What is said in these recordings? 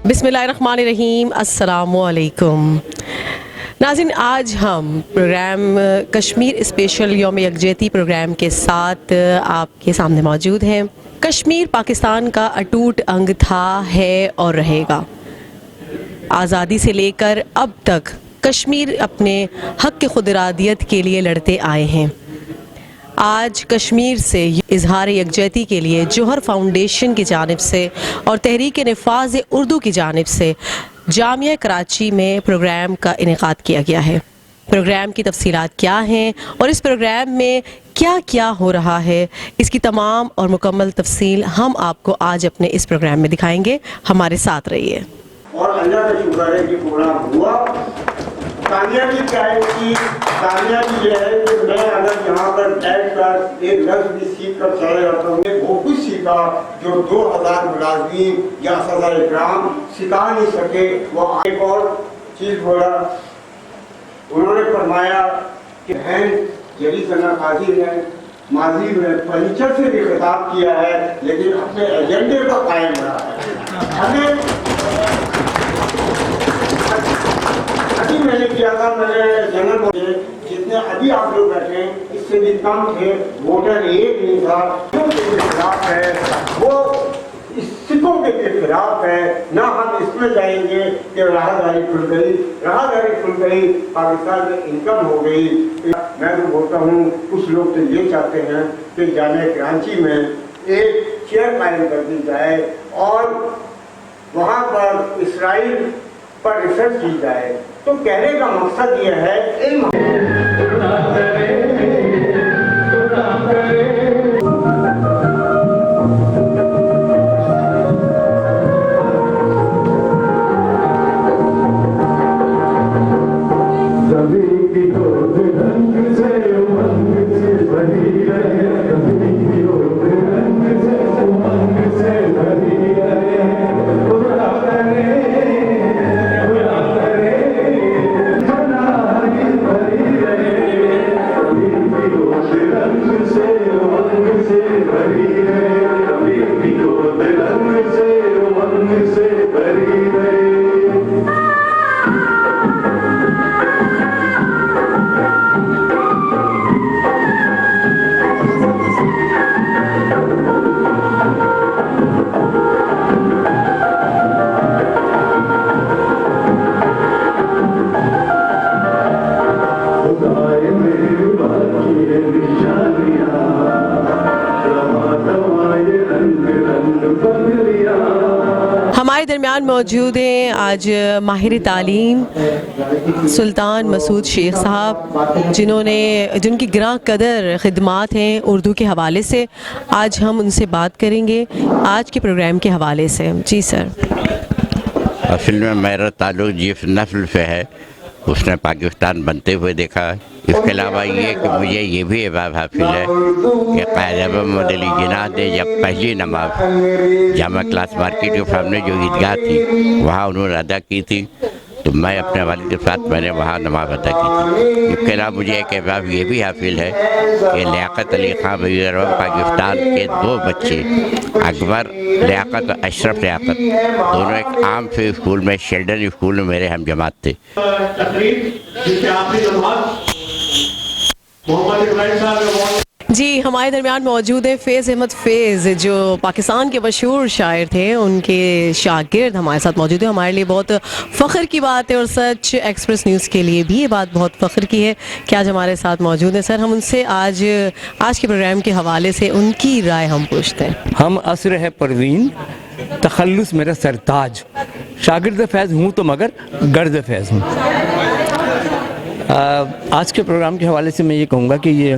بسم اللہ الرحمن الرحیم، السلام علیکم ناظرین، آج ہم پروگرام کشمیر اسپیشل یوم یکجہتی پروگرام کے ساتھ آپ کے سامنے موجود ہیں۔ کشمیر پاکستان کا اٹوٹ انگ تھا، ہے اور رہے گا۔ آزادی سے لے کر اب تک کشمیر اپنے حق کی خود ارادیت کے لیے لڑتے آئے ہیں۔ آج کشمیر سے اظہار یکجہتی کے لیے جوہر فاؤنڈیشن کی جانب سے اور تحریک نفاذ اردو کی جانب سے جامعہ کراچی میں پروگرام کا انعقاد کیا گیا ہے۔ پروگرام کی تفصیلات کیا ہیں اور اس پروگرام میں کیا کیا ہو رہا ہے، اس کی تمام اور مکمل تفصیل ہم آپ کو آج اپنے اس پروگرام میں دکھائیں گے۔ ہمارے ساتھ رہیے۔ اور اللہ کا شکر ہے کہ پروگرام ہوا۔ کامیابی کیا ہے کی کامیابی یہ ہے کہ میں اگر یہاں پر بیٹھ کر ایک لفظ بھی سیکھ کر چلا جاتا ہوں، وہ کچھ سیکھا جو 2000 ملازمین یا اساتذہ اکرام سکھا نہیں سکے۔ وہ ایک اور چیز بولا، انہوں نے فرمایا کہ بہن جدید صنعت حاضر ہے، ماضی میں فرنیچر سے بھی خطاب کیا ہے، لیکن اپنے ایجنڈے کا قائم رہا ہے۔ ہمیں ابھی میں نے کیا تھا، میں نے جنرل بولے جتنے ابھی آپ لوگ بیٹھے ہیں اس سے بھی کم تھے، ووٹر ایک نہیں تھا۔ جو کے خلاف ہے وہ اس سکھوں کے خلاف ہے۔ نہ ہم اس میں جائیں گے کہ راہداری کھل گئی، راہداری کھل گئی، پاکستان میں انکم ہو گئی۔ میں تو بولتا ہوں کچھ لوگ تو یہ چاہتے ہیں کہ جامعہ کراچی میں ایک چیئر قائم کر دی جائے اور وہاں پر اسرائیل پر ریسرچ کی جائے۔ تو کہنے کا مقصد یہ ہے علم ہمارے درمیان موجود ہیں آج ماہر تعلیم سلطان مسعود شیخ صاحب، جن کی گراں قدر خدمات ہیں اردو کے حوالے سے۔ آج ہم ان سے بات کریں گے آج کے پروگرام کے حوالے سے۔ جی سر۔ اصل میں میرا تعلق جس نسل سے ہے اس نے پاکستان بنتے ہوئے دیکھا ہے۔ اس کے علاوہ یہ کہ مجھے یہ بھی اعزاز حاصل ہے کہ قائد اعظم محمد علی جناح نے جب پہلی نماز جامعہ کلاس مارکیٹ کے سامنے جو عیدگاہ تھی وہاں انہوں نے ادا کی تھی، تو میں اپنے والد کے ساتھ میں نے وہاں نماز ادا کی تھی۔ اس کے علاوہ مجھے ایک اعزاز یہ بھی حاصل ہے کہ لیاقت علی خان وزیر اعظم پاکستان کے 2 بچے اکبر لیاقت اور اشرف لیاقت دونوں ایک عام سے اسکول میں شیلڈن اسکول میں میرے ہم جماعت تھے۔ جی، ہمارے درمیان موجود ہیں فیض احمد فیض، جو پاکستان کے مشہور شاعر تھے، ان کے شاگرد ہمارے ساتھ موجود ہیں۔ ہمارے لیے بہت فخر کی بات ہے اور سچ ایکسپریس نیوز کے لیے بھی یہ بات بہت فخر کی ہے کہ آج ہمارے ساتھ موجود ہیں۔ سر، ہم ان سے آج کے پروگرام کے حوالے سے ان کی رائے ہم پوچھتے ہیں۔ ہم عصر ہے پروین، تخلص میرا سرتاج، شاگرد فیض ہوں تو مگر گرد فیض ہوں۔ آج کے پروگرام کے حوالے سے میں یہ کہوں گا کہ یہ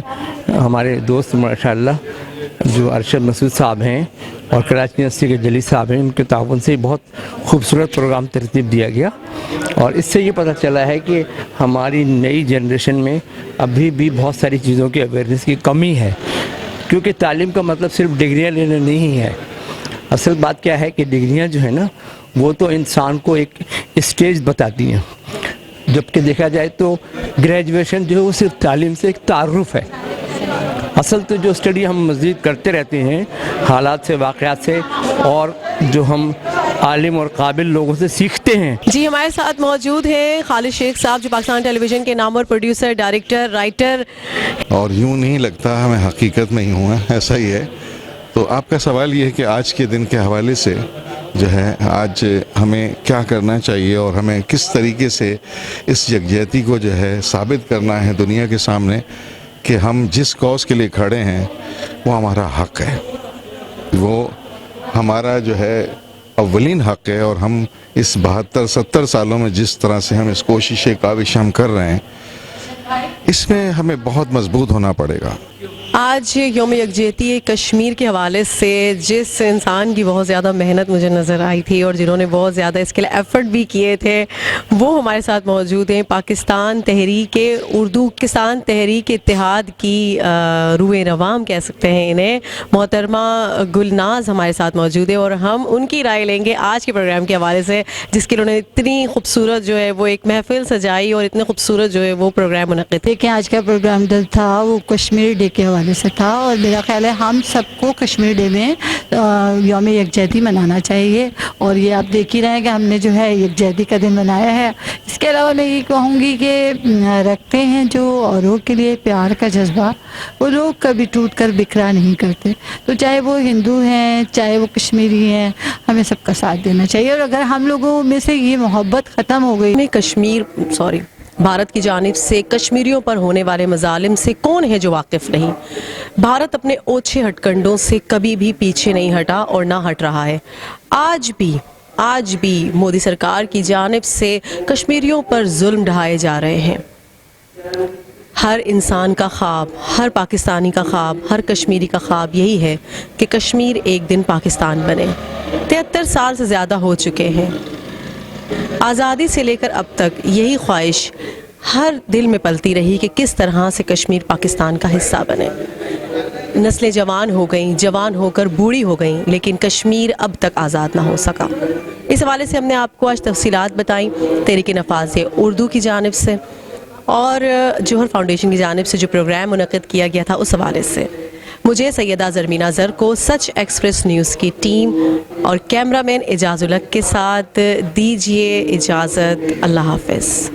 ہمارے دوست ماشاءاللہ جو ارشد مسعود صاحب ہیں اور کراچی یونیورسٹی کے جلی صاحب ہیں، ان کے تعاون سے بہت خوبصورت پروگرام ترتیب دیا گیا، اور اس سے یہ پتہ چلا ہے کہ ہماری نئی جنریشن میں ابھی بھی بہت ساری چیزوں کی اویئرنیس کی کمی ہے، کیونکہ تعلیم کا مطلب صرف ڈگریاں لینا نہیں ہے۔ اصل بات کیا ہے کہ ڈگریاں جو ہیں نا وہ تو انسان کو ایک اسٹیج بتاتی ہیں، جبکہ دیکھا جائے تو گریجویشن جو ہے وہ صرف تعلیم سے ایک تعارف ہے۔ اصل تو جو اسٹڈی ہم مزید کرتے رہتے ہیں حالات سے، واقعات سے، اور جو ہم عالم اور قابل لوگوں سے سیکھتے ہیں. جی ہمارے ساتھ موجود ہیں خالد شیخ صاحب جو پاکستان ٹیلی ویژن کے نامور پروڈیوسر، ڈائریکٹر، رائٹر. اور یوں نہیں لگتا میں حقیقت میں ہی ہوں، ایسا ہی ہے. تو آپ کا سوال یہ ہے کہ آج کے دن کے حوالے سے جو ہے آج ہمیں کیا کرنا چاہیے اور ہمیں کس طریقے سے اس یکجہتی کو جو ہے ثابت کرنا ہے دنیا کے سامنے کہ ہم جس کاز کے لیے کھڑے ہیں وہ ہمارا حق ہے، وہ ہمارا جو ہے اولین حق ہے. اور ہم اس 72-70 سالوں میں جس طرح سے ہم اس کوشش کاوش ہم کر رہے ہیں اس میں ہمیں بہت مضبوط ہونا پڑے گا. آج یوم یکجہتی کشمیر کے حوالے سے جس انسان کی بہت زیادہ محنت مجھے نظر آئی تھی اور جنہوں نے بہت زیادہ اس کے لیے ایفرٹ بھی کیے تھے وہ ہمارے ساتھ موجود ہیں. پاکستان تحریک اردو کسان تحریک اتحاد کی روح روام کہہ سکتے ہیں انہیں، محترمہ گلناز ہمارے ساتھ موجود ہے اور ہم ان کی رائے لیں گے آج کے پروگرام کے حوالے سے جس کے انہوں نے اتنی خوبصورت جو ہے وہ ایک محفل سجائی اور اتنے خوبصورت جو ہے وہ پروگرام منعقد. دیکھیں آج کا پروگرام جو تھا وہ کشمیر ڈے کے حوالے سے تھا اور میرا خیال ہے ہم سب کو کشمیر ڈے میں یوم یکجہتی منانا چاہیے. اور یہ آپ دیکھ ہی رہے ہیں کہ ہم نے جو ہے یکجہتی کا دن منایا ہے. اس کے علاوہ میں یہ کہوں گی کہ رکھتے ہیں جو اوروں کے لیے پیار کا جذبہ وہ لوگ کبھی ٹوٹ کر بکھرا نہیں کرتے. تو چاہے وہ ہندو ہیں چاہے وہ کشمیری ہیں ہمیں سب کا ساتھ دینا چاہیے. اور اگر ہم لوگوں میں سے یہ محبت ختم ہو گئی بھارت کی جانب سے کشمیریوں پر ہونے والے مظالم سے کون ہے جو واقف نہیں. بھارت اپنے اوچھے ہٹ کنڈوں سے کبھی بھی پیچھے نہیں ہٹا اور نہ ہٹ رہا ہے. آج بھی مودی سرکار کی جانب سے کشمیریوں پر ظلم ڈھائے جا رہے ہیں. ہر انسان کا خواب، ہر پاکستانی کا خواب، ہر کشمیری کا خواب یہی ہے کہ کشمیر ایک دن پاکستان بنے. 73 سال سے زیادہ ہو چکے ہیں. آزادی سے لے کر اب تک یہی خواہش ہر دل میں پلتی رہی کہ کس طرح سے کشمیر پاکستان کا حصہ بنے. نسلیں جوان ہو گئیں، جوان ہو کر بوڑھی ہو گئیں، لیکن کشمیر اب تک آزاد نہ ہو سکا. اس حوالے سے ہم نے آپ کو آج تفصیلات بتائیں تحریک نفاذ اردو کی جانب سے اور جوہر فاؤنڈیشن کی جانب سے جو پروگرام منعقد کیا گیا تھا اس حوالے سے. مجھے سیدہ زرمینہ زر کو سچ ایکسپریس نیوز کی ٹیم اور کیمرہ مین اعجاز الحق کے ساتھ دیجیے اجازت. اللہ حافظ.